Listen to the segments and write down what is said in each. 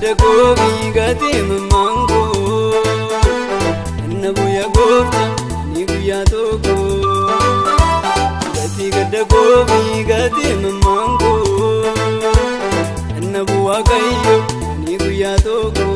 gadda koobii gatii mammaangoo inna bu'yaa goofta ni guyyaa tokko gatii gadda koobii gatii mammaangoo inna bu'aa kayyoo ni guyyaa tokko.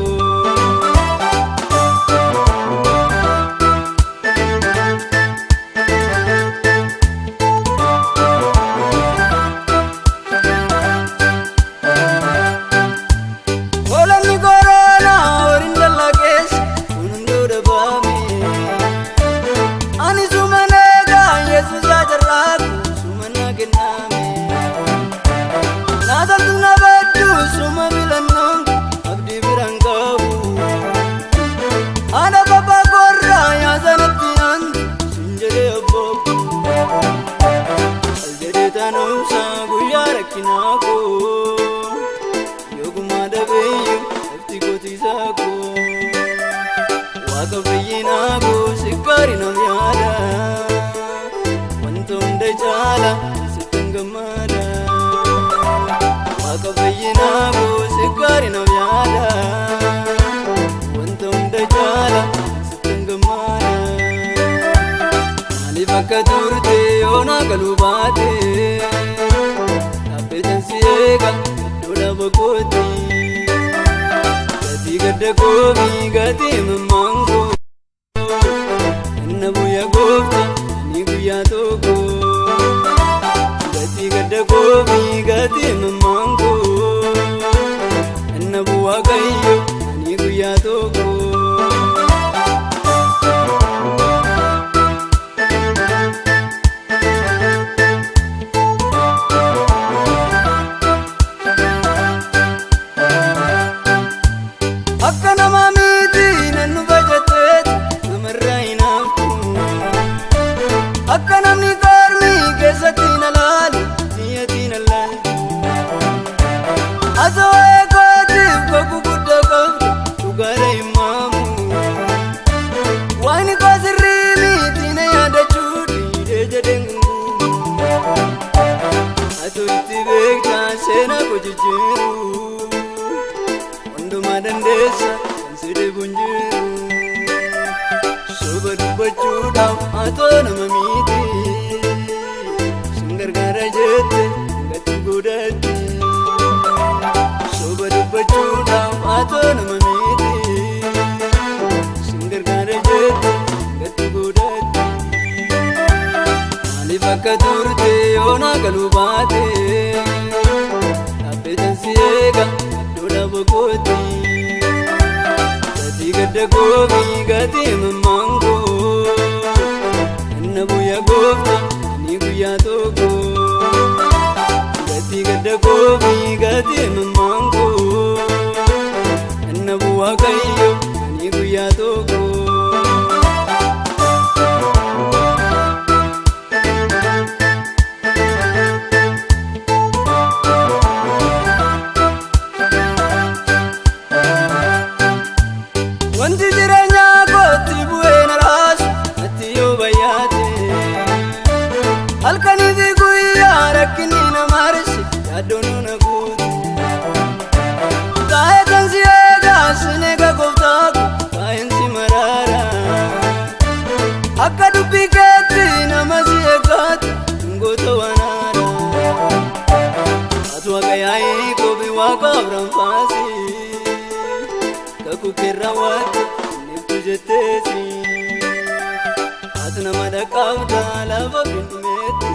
Akka turte yoona galubaate dhaabbeetan si eega lola boqooti gatii gadda koobii gatii mammaangoo inna bu'yaa goofta ni guyyaa tokko gatii gadda koobii gatii mammaangoo inna bu'aa kayyoo ni guyyaa tokko. Hundumaa dandeessa kan si dhibu hin jiru soba dubbachuudhaaf atoo nama miti sin gargaara jette gatti godhatti soba dubbachuudhaaf atoo nama miti sin gargaara jette gatti godhatti maaliif akka turte yoona galubaate dhaabbeetan si eega lola boqooti gatii gadda koobii gatii mammaangoo inna bu'yaa goofta ni guyyaa tokko gatii gadda koobii gatii mammaangoo inna bu'aa kayyoo ni guyyaa tokko. Wanti jireenyaa kootti bu'ee na raasu natti yoo bayyaate halkanii fi guyyaa rakkinni na marse yaaddoon na guute taa'ee kan si eegaa sin eega gooftaa ko taa'een si maraara akka dubbii keetti nama si eeggaatu goota waan haara atu akka yaa'ii koobii waaqa Abrahaam faasi. Kukerra waati niftu jetteesi ati nama dhaqaabda lafa bintumeeti.